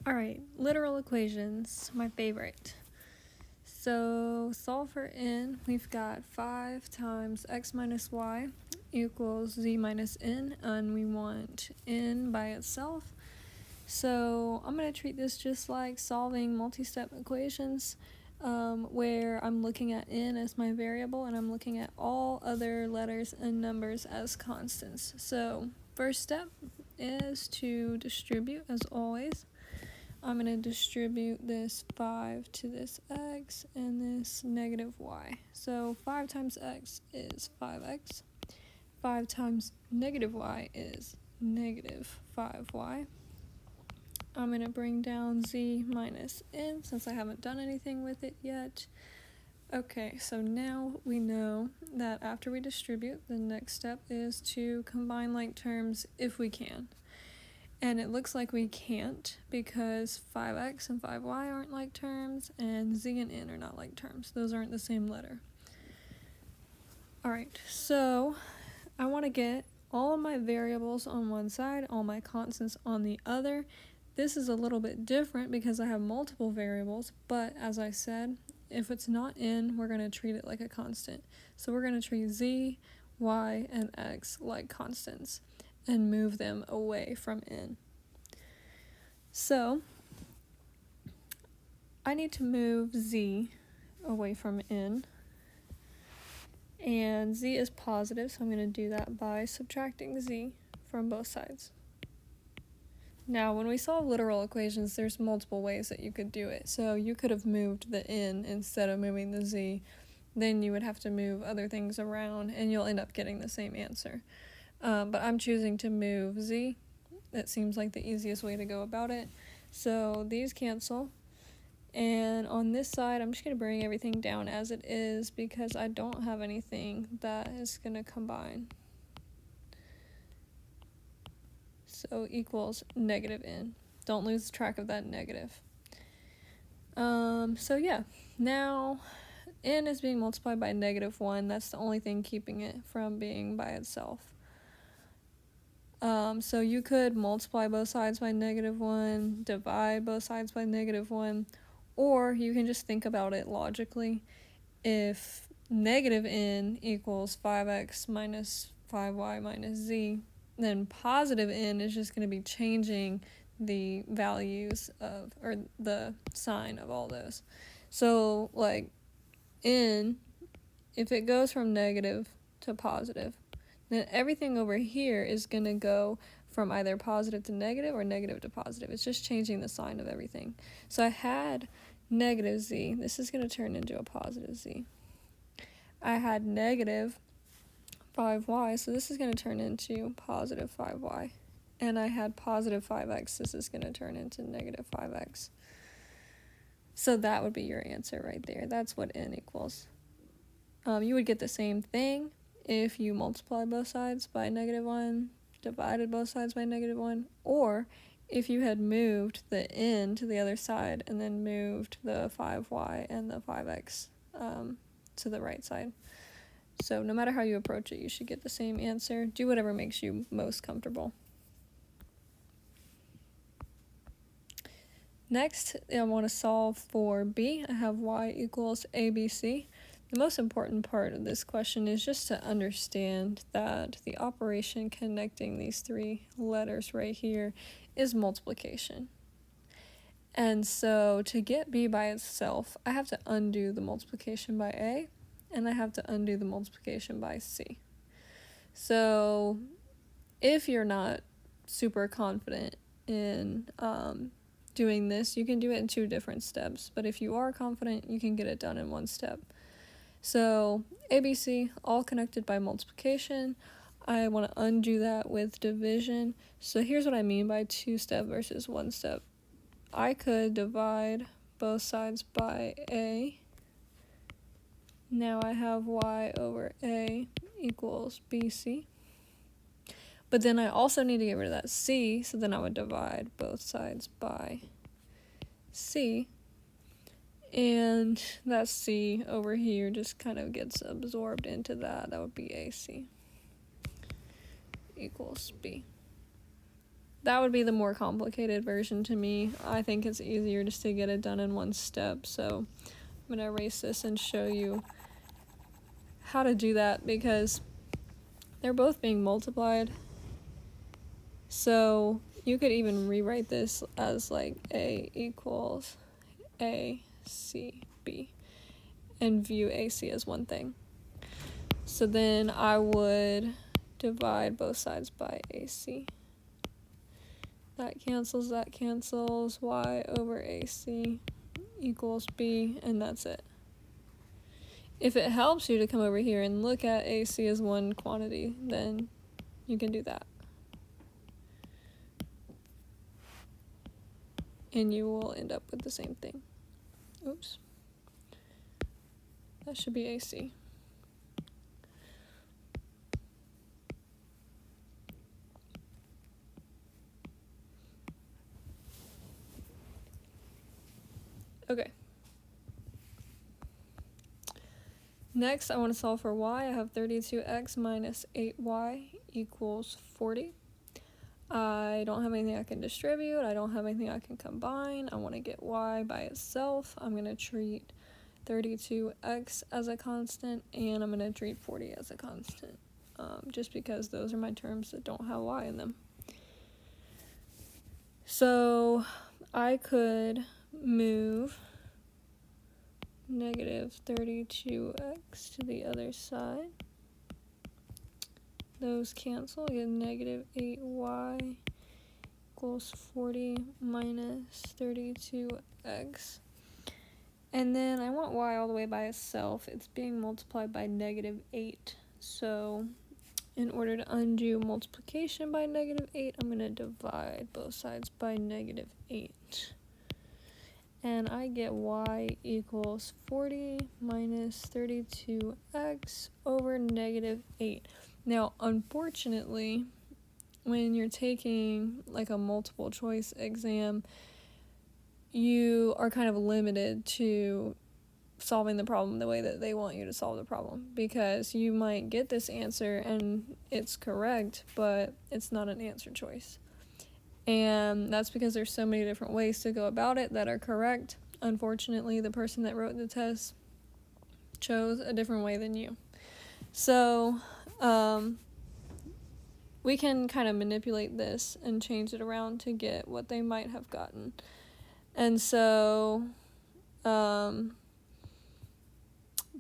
Alright, literal equations, my favorite. So solve for n, we've got 5 times x minus y equals z minus n, and we want n by itself. So I'm going to treat this just like solving multi-step equations, where I'm looking at n as my variable and I'm looking at all other letters and numbers as constants. So first step is to distribute, as always. I'm going to distribute this 5 to this x and this negative y. So 5 times x is 5x. 5 times negative y is negative 5y. I'm going to bring down z minus n since I haven't done anything with it yet. Okay, so now we know that after we distribute, the next step is to combine like terms if we can. And it looks like we can't because 5x and 5y aren't like terms, and z and n are not like terms. Those aren't the same letter. Alright, so I want to get all of my variables on one side, all my constants on the other. This is a little bit different because I have multiple variables, but as I said, if it's not n, we're going to treat it like a constant. So we're going to treat z, y, and x like constants and move them away from n. So I need to move z away from n, and z is positive, so I'm going to do that by subtracting z from both sides. Now, when we solve literal equations, there's multiple ways that you could do it. So you could have moved the n instead of moving the z. Then you would have to move other things around, and you'll end up getting the same answer. But I'm choosing to move z. That seems like the easiest way to go about it. So these cancel. And on this side, I'm just going to bring everything down as it is because I don't have anything that is going to combine. So equals negative n. Don't lose track of that negative. So yeah, now n is being multiplied by negative 1. That's the only thing keeping it from being by itself. So you could multiply both sides by negative 1, divide both sides by negative 1, or you can just think about it logically. If negative n equals 5x minus 5y minus z, then positive n is just going to be changing the values of, or the sign of all those. So like n, if it goes from negative to positive, then everything over here is going to go from either positive to negative or negative to positive. It's just changing the sign of everything. So I had negative z. This is going to turn into a positive z. I had negative 5y, so this is going to turn into positive 5y. And I had positive 5x. This is going to turn into negative 5x. So that would be your answer right there. That's what n equals. You would get the same thing if you multiply both sides by negative 1, divided both sides by negative 1, or if you had moved the n to the other side and then moved the 5y and the 5x to the right side. So no matter how you approach it, you should get the same answer. Do whatever makes you most comfortable. Next, I want to solve for b. I have y equals abc. The most important part of this question is just to understand that the operation connecting these three letters right here is multiplication. And so to get b by itself, I have to undo the multiplication by a, and I have to undo the multiplication by c. So if you're not super confident in doing this, you can do it in 2 different steps. But if you are confident, you can get it done in 1 step. So ABC, all connected by multiplication. I want to undo that with division. So here's what I mean by 2-step versus 1-step. I could divide both sides by a. Now I have y over a equals bc. But then I also need to get rid of that c, so then I would divide both sides by c. And that c over here just kind of gets absorbed into that. That would be ac equals b. that would be the more complicated version to me. I think it's easier just to get it done in one step. So I'm going to erase this and show you how to do that because they're both being multiplied. So you could even rewrite this as like A equals ACB and view AC as one thing. So then I would divide both sides by AC. That cancels, y over AC equals B, and that's it. If it helps you to come over here and look at AC as one quantity, then you can do that. And you will end up with the same thing. Oops. That should be AC. Okay. Next, I want to solve for y. I have 32x minus 8y equals 40. I don't have anything I can distribute. I don't have anything I can combine. I want to get y by itself. I'm going to treat 32x as a constant, and I'm going to treat 40 as a constant, just because those are my terms that don't have y in them. So I could move negative 32x to the other side. Those cancel. I get negative 8y equals 40 minus 32x. And then I want y all the way by itself. It's being multiplied by negative 8. So in order to undo multiplication by negative 8, I'm going to divide both sides by negative 8. And I get y equals 40 minus 32x over negative 8. Now, unfortunately, when you're taking like a multiple choice exam, you are kind of limited to solving the problem the way that they want you to solve the problem, because you might get this answer and it's correct, but it's not an answer choice. And that's because there's so many different ways to go about it that are correct. Unfortunately, the person that wrote the test chose a different way than you. So we can kind of manipulate this and change it around to get what they might have gotten. And so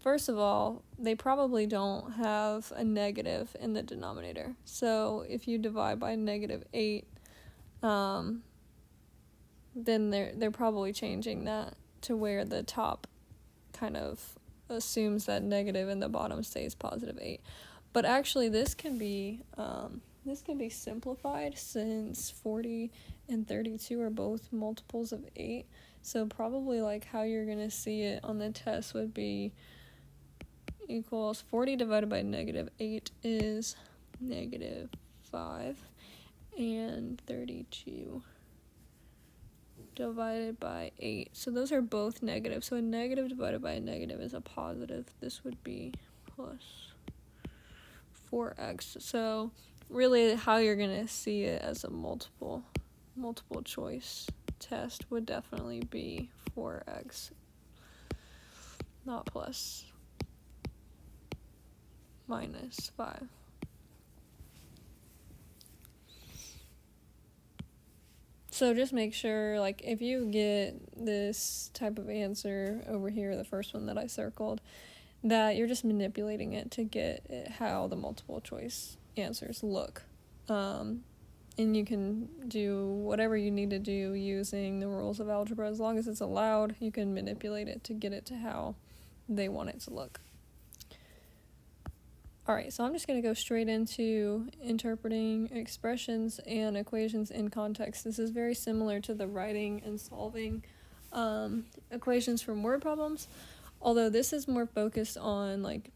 first of all, they probably don't have a negative in the denominator. So if you divide by negative 8, then they're probably changing that to where the top kind of assumes that negative and the bottom stays positive 8. But actually this can be simplified, since 40 and 32 are both multiples of 8. So probably like how you're going to see it on the test would be equals 40 divided by negative 8 is negative 5, and 32 divided by 8. So those are both negative. So a negative divided by a negative is a positive. This would be plus 4x. So really how you're going to see it as a multiple choice test would definitely be 4x, not plus, minus 5. So just make sure, like, if you get this type of answer over here, the first one that I circled, that you're just manipulating it to get it how the multiple choice answers look. And you can do whatever you need to do using the rules of algebra. As long as it's allowed, you can manipulate it to get it to how they want it to look. Alright, so I'm just going to go straight into interpreting expressions and equations in context. This is very similar to the writing and solving equations from word problems, although this is more focused on, like,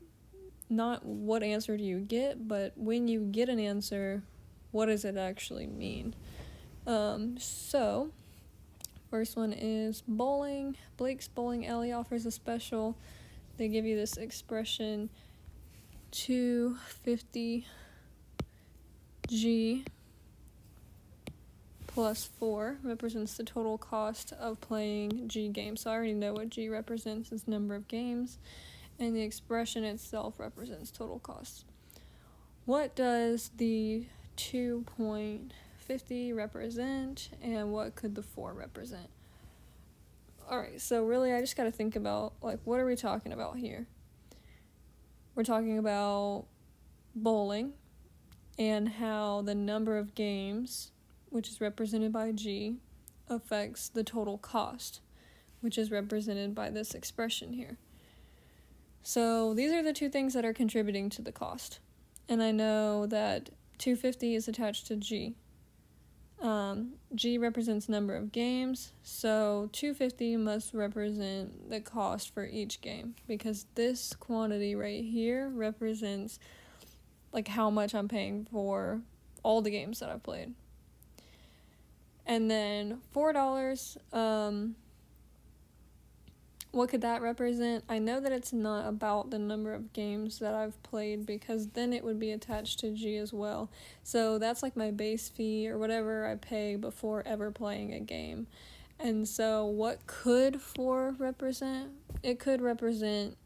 not what answer do you get, but when you get an answer, what does it actually mean? So, first one is bowling. Blake's Bowling Alley offers a special. They give you this expression, 250 G plus 4 represents the total cost of playing G games. So I already know what G represents as number of games, and the expression itself represents total cost. What does the 2.50 represent, and what could the 4 represent? Alright, so really I just gotta think about, like, what are we talking about here? We're talking about bowling, and how the number of games, which is represented by G, affects the total cost, which is represented by this expression here. So these are the two things that are contributing to the cost. And I know that 250 is attached to G. G represents number of games, so 250 must represent the cost for each game, because this quantity right here represents like how much I'm paying for all the games that I've played. And then $4, what could that represent? I know that it's not about the number of games that I've played, because then it would be attached to G as well. So that's like my base fee or whatever I pay before ever playing a game. And so what could 4 represent? It could represent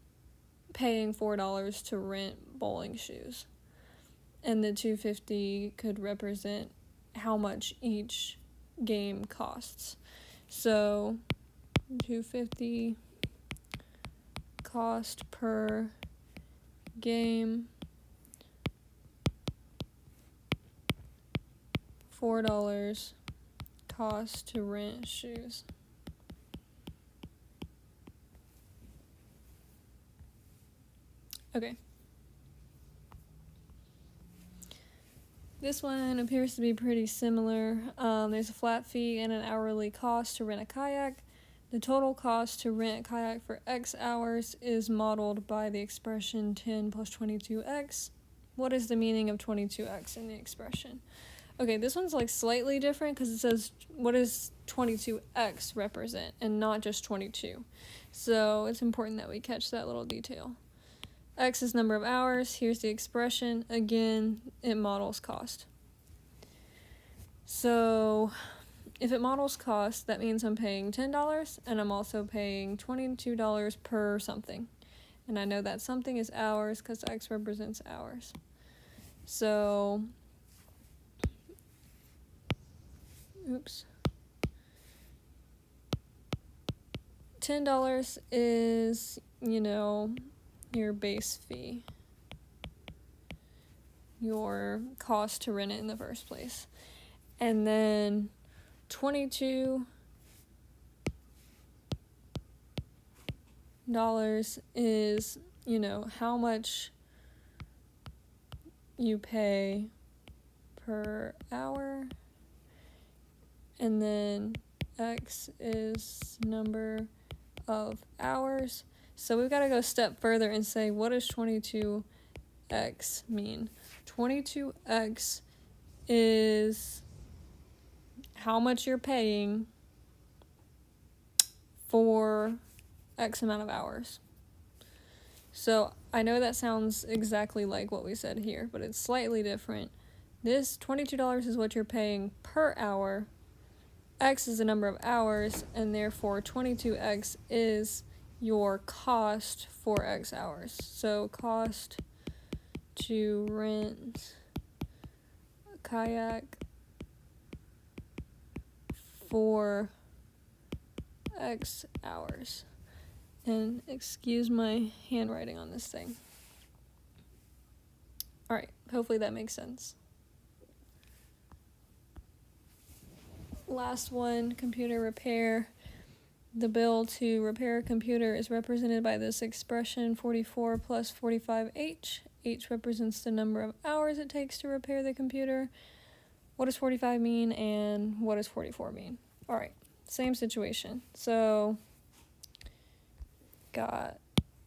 paying $4 to rent bowling shoes. And the 250 could represent how much each game costs. So 250 cost per game, $4 cost to rent shoes. Okay. This one appears to be pretty similar. There's a flat fee and an hourly cost to rent a kayak. The total cost to rent a kayak for X hours is modeled by the expression 10 plus 22x. What is the meaning of 22x in the expression? Okay, this one's like slightly different because it says what does 22x represent and not just 22. So it's important that we catch that little detail. X is number of hours. Here's the expression. Again, it models cost. So if it models cost, that means I'm paying $10 and I'm also paying $22 per something. And I know that something is hours because X represents hours. So, $10 is, your base fee, your cost to rent it in the first place. And then $22 is, how much you pay per hour. And then X is number of hours. So we've got to go a step further and say, what does 22x mean? 22x is how much you're paying for X amount of hours. So I know that sounds exactly like what we said here, but it's slightly different. This $22 is what you're paying per hour. X is the number of hours, and therefore 22x is your cost for X hours. So cost to rent a kayak for X hours. And excuse my handwriting on this thing. Alright, hopefully that makes sense. Last one, computer repair. The bill to repair a computer is represented by this expression 44 plus 45H. H represents the number of hours it takes to repair the computer. What does 45 mean and what does 44 mean? Alright, same situation. So, got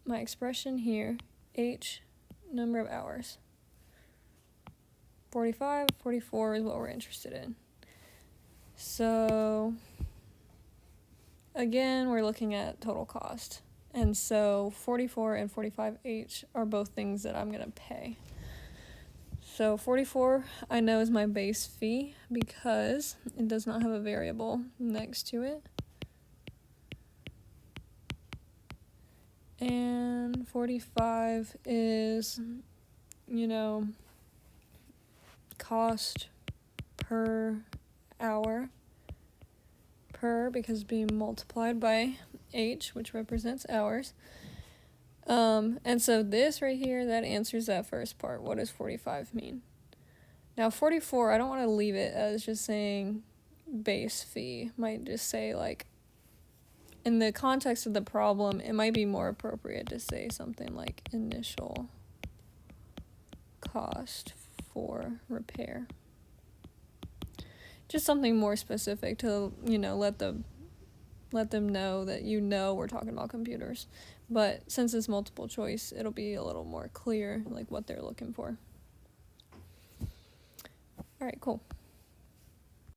my expression here, H, number of hours. 45, 44 is what we're interested in. So, again, we're looking at total cost. And so 44 and 45H are both things that I'm going to pay. So 44 I know is my base fee because it does not have a variable next to it. And 45 is, you know, cost per hour, per because being multiplied by h, which represents hours. And so this right here, that answers that first part. What does 45 mean? Now 44, I don't want to leave it as just saying base fee. Might just say, like, in the context of the problem, it might be more appropriate to say something like initial cost for repair. Just something more specific to, you know, let them know that, you know, we're talking about computers. But since it's multiple choice, it'll be a little more clear, like, what they're looking for. All right, cool.